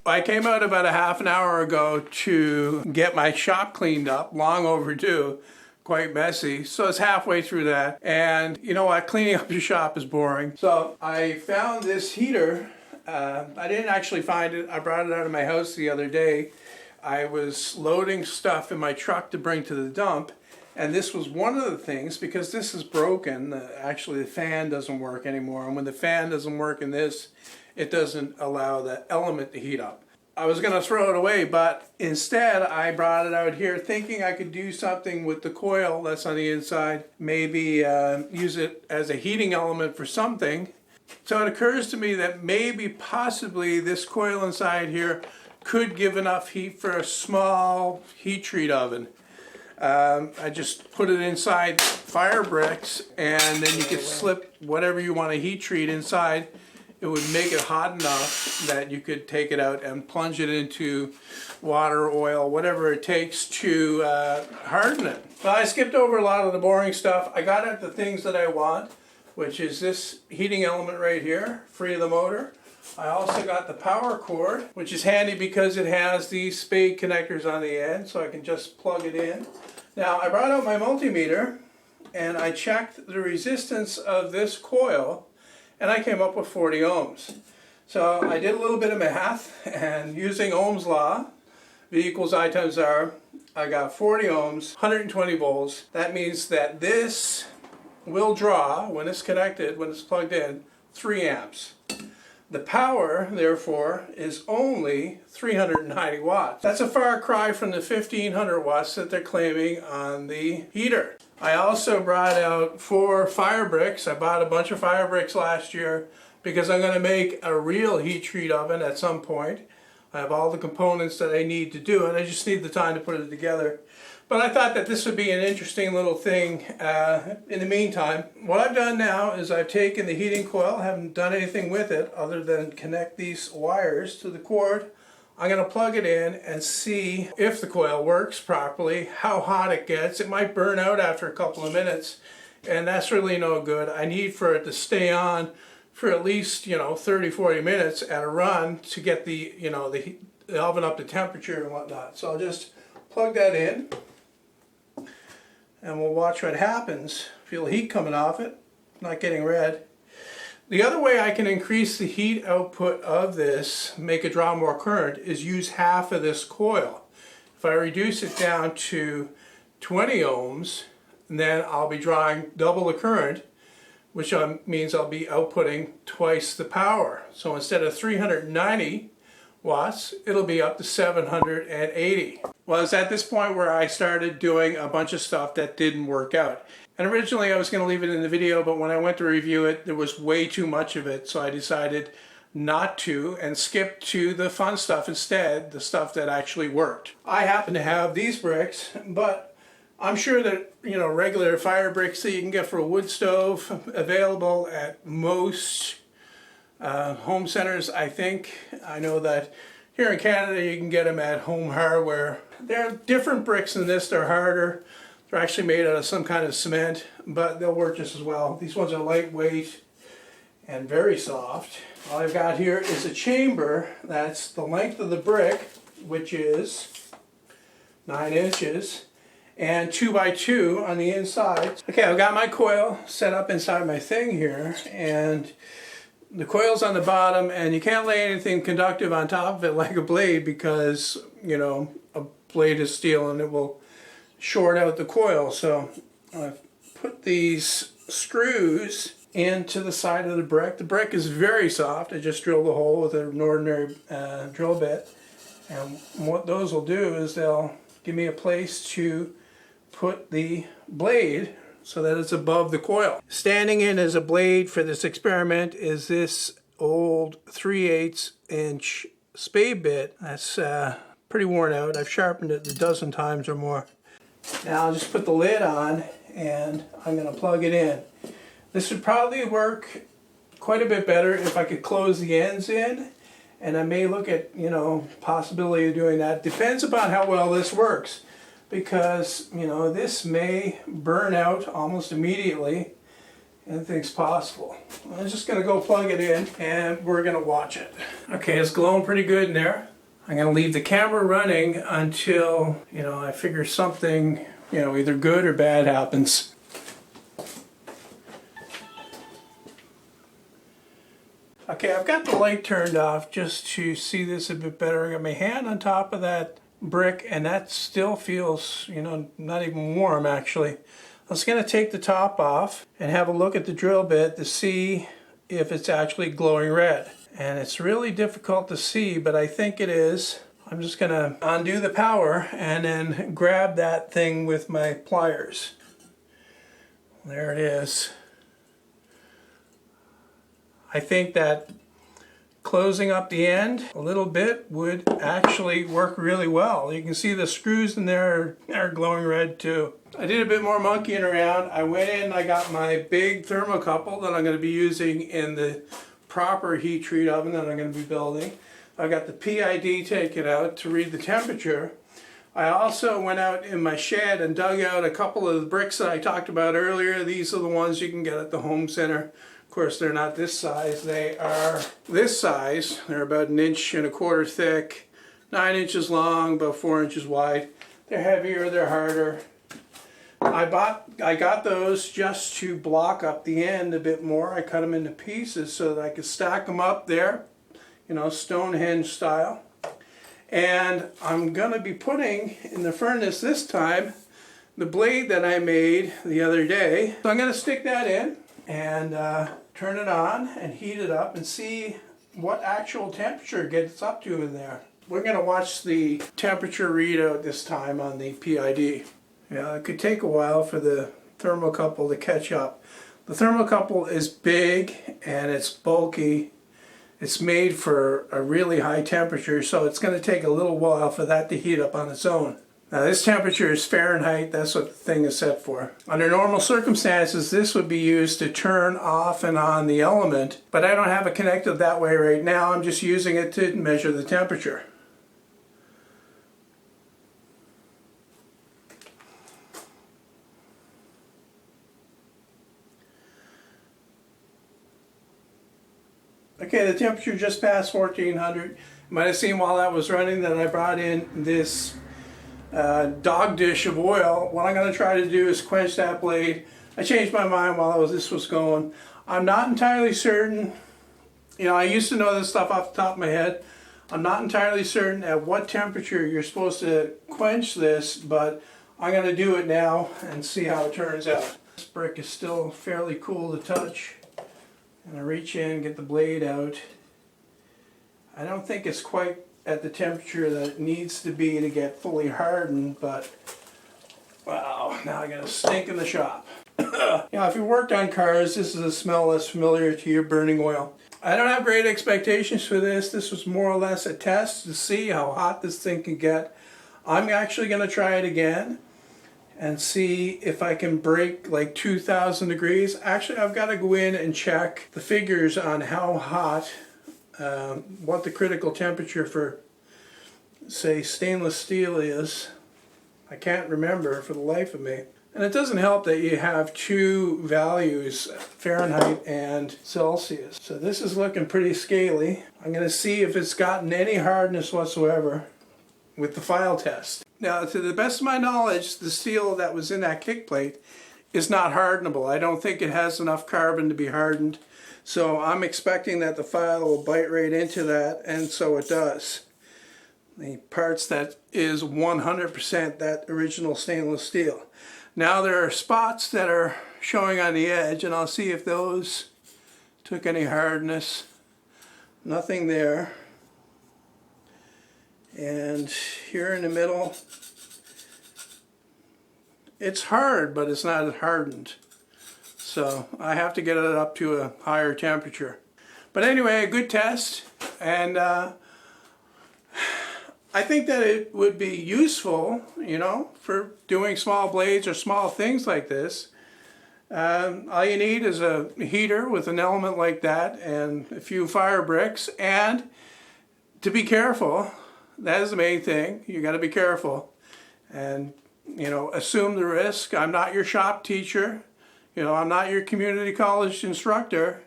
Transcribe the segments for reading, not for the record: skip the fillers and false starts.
I came out about a half an hour ago to get my shop cleaned up, long overdue, quite messy. So it's halfway through that. And you know what, cleaning up your shop is boring. So I found this heater. I didn't actually find it. I brought it out of my house the other day. I was loading stuff in my truck to bring to the dump. And this was one of the things, because this is broken. Actually, the fan doesn't work anymore. And when the fan doesn't work in this, it doesn't allow the element to heat up. I was going to throw it away, but instead I brought it out here thinking I could do something with the coil that's on the inside. Maybe use it as a heating element for something. So it occurs to me that maybe, possibly, this coil inside here could give enough heat for a small heat treat oven. I just put it inside fire bricks, and then you could slip whatever you want to heat treat inside. It would make it hot enough that you could take it out and plunge it into water, oil, whatever it takes to harden it. Well, I skipped over a lot of the boring stuff. I got at the things that I want, which is this heating element right here, free of the motor. I also got the power cord, which is handy because it has these spade connectors on the end, so I can just plug it in. Now, I brought out my multimeter, and I checked the resistance of this coil, and I came up with 40 ohms. So I did a little bit of math, and using Ohm's law, V equals I times R, I got 40 ohms, 120 volts. That means that this will draw, when it's connected, when it's plugged in, 3 amps. The power, therefore, is only 390 watts. That's a far cry from the 1500 watts that they're claiming on the heater. I also brought out 4 fire bricks. I bought a bunch of fire bricks last year because I'm going to make a real heat treat oven at some point. I have all the components that I need to do it. I just need the time to put it together. But I thought that this would be an interesting little thing in the meantime. What I've done now is I've taken the heating coil, haven't done anything with it other than connect these wires to the cord. I'm going to plug it in and see if the coil works properly, how hot it gets. It might burn out after a couple of minutes, and that's really no good. I need for it to stay on for at least 30-40 minutes at a run to get the the oven up to temperature and whatnot. So I'll just plug that in, and we'll watch what happens. Feel heat coming off it, not getting red. The other way I can increase the heat output of this, make it draw more current, is use half of this coil. If I reduce it down to 20 ohms, then I'll be drawing double the current, which means I'll be outputting twice the power. So instead of 390 watts, it'll be up to 780. Well, it's at this point where I started doing a bunch of stuff that didn't work out. And originally I was going to leave it in the video, but when I went to review it, there was way too much of it, so I decided not to and skip to the fun stuff instead, the stuff that actually worked. I happen to have these bricks, but I'm sure that regular fire bricks that you can get for a wood stove available at most home centers, I think. I know that here in Canada you can get them at Home Hardware. They're different bricks than this. They're harder. They're actually made out of some kind of cement, but they'll work just as well. These ones are lightweight and very soft. All I've got here is a chamber that's the length of the brick, which is 9 inches, and 2 by 2 on the inside. Okay, I've got my coil set up inside my thing here, and the coil's on the bottom, and you can't lay anything conductive on top of it like a blade because, a blade is steel and it will short out the coil. So I've put these screws into the side of the brick. The brick is very soft. I just drilled a hole with an ordinary drill bit. And what those will do is they'll give me a place to put the blade so that it's above the coil. Standing in as a blade for this experiment is this old 3/8 inch spade bit. That's pretty worn out. I've sharpened it a dozen times or more. Now I'll just put the lid on and I'm going to plug it in. This would probably work quite a bit better if I could close the ends in, and I may look at possibility of doing that. Depends upon how well this works, because this may burn out almost immediately. Anything's possible. I'm just going to go plug it in and we're going to watch it. Okay, it's glowing pretty good in there. I'm going to leave the camera running until, I figure something, either good or bad happens. Okay, I've got the light turned off just to see this a bit better. I got my hand on top of that brick and that still feels, not even warm actually. I was going to take the top off and have a look at the drill bit to see if it's actually glowing red. And it's really difficult to see, but I think it is. I'm just going to undo the power and then grab that thing with my pliers. There it is. I think that closing up the end a little bit would actually work really well. You can see the screws in there are glowing red too. I did a bit more monkeying around. I went in and I got my big thermocouple that I'm going to be using in the proper heat treat oven that I'm going to be building. I got the PID taken out to read the temperature. I also went out in my shed and dug out a couple of the bricks that I talked about earlier. These are the ones you can get at the home center. Of course, they're not this size. They are this size. They're about 1.25 inches thick, 9 inches long, about 4 inches wide. They're heavier, they're harder. I got those just to block up the end a bit more. I cut them into pieces so that I could stack them up there, Stonehenge style. And I'm going to be putting in the furnace this time the blade that I made the other day. So I'm going to stick that in and turn it on and heat it up and see what actual temperature it gets up to in there. We're going to watch the temperature readout this time on the PID. Yeah, it could take a while for the thermocouple to catch up. The thermocouple is big and it's bulky. It's made for a really high temperature, so it's going to take a little while for that to heat up on its own. Now this temperature is Fahrenheit, that's what the thing is set for. Under normal circumstances, this would be used to turn off and on the element, but I don't have it connected that way right now. I'm just using it to measure the temperature. Okay, the temperature just passed 1400. You might have seen while that was running that I brought in this dog dish of oil. What I'm going to try to do is quench that blade. I changed my mind while this was going. I'm not entirely certain. I used to know this stuff off the top of my head. I'm not entirely certain at what temperature you're supposed to quench this, but I'm going to do it now and see how it turns out. This brick is still fairly cool to touch. And I reach in, get the blade out. I don't think it's quite at the temperature that it needs to be to get fully hardened, but wow, now I got a stink in the shop. If you worked on cars, this is a smell that's familiar to you, burning oil. I don't have great expectations for this. This was more or less a test to see how hot this thing can get. I'm actually going to try it again and see if I can break like 2,000 degrees. Actually, I've got to go in and check the figures on how hot, what the critical temperature for, say, stainless steel is. I can't remember for the life of me. And it doesn't help that you have two values, Fahrenheit and Celsius. So this is looking pretty scaly. I'm going to see if it's gotten any hardness whatsoever with the file test. Now, to the best of my knowledge, the steel that was in that kick plate is not hardenable. I don't think it has enough carbon to be hardened. So I'm expecting that the file will bite right into that, and so it does. The parts that is 100% that original stainless steel. Now there are spots that are showing on the edge, and I'll see if those took any hardness. Nothing there. And here in the middle, it's hard, but it's not hardened. So I have to get it up to a higher temperature. But anyway, a good test, and I think that it would be useful, for doing small blades or small things like this. All you need is a heater with an element like that and a few fire bricks, and to be careful. That is the main thing. You got to be careful and, assume the risk. I'm not your shop teacher. I'm not your community college instructor.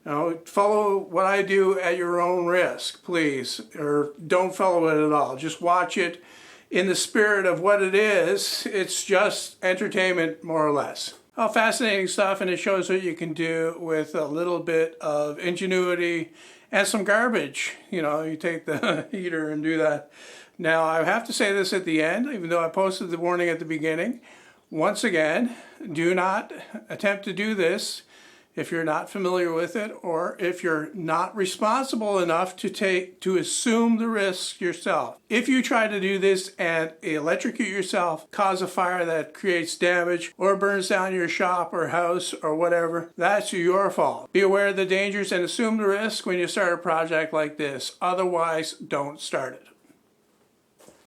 Follow what I do at your own risk, please, or don't follow it at all. Just watch it in the spirit of what it is. It's just entertainment, more or less. Oh, fascinating stuff, and it shows what you can do with a little bit of ingenuity and some garbage. You take the heater and do that. Now, I have to say this at the end, even though I posted the warning at the beginning. Once again, do not attempt to do this if you're not familiar with it, or if you're not responsible enough to assume the risk yourself. If you try to do this and electrocute yourself, cause a fire that creates damage, or burns down your shop or house or whatever, that's your fault. Be aware of the dangers and assume the risk when you start a project like this. Otherwise, don't start it.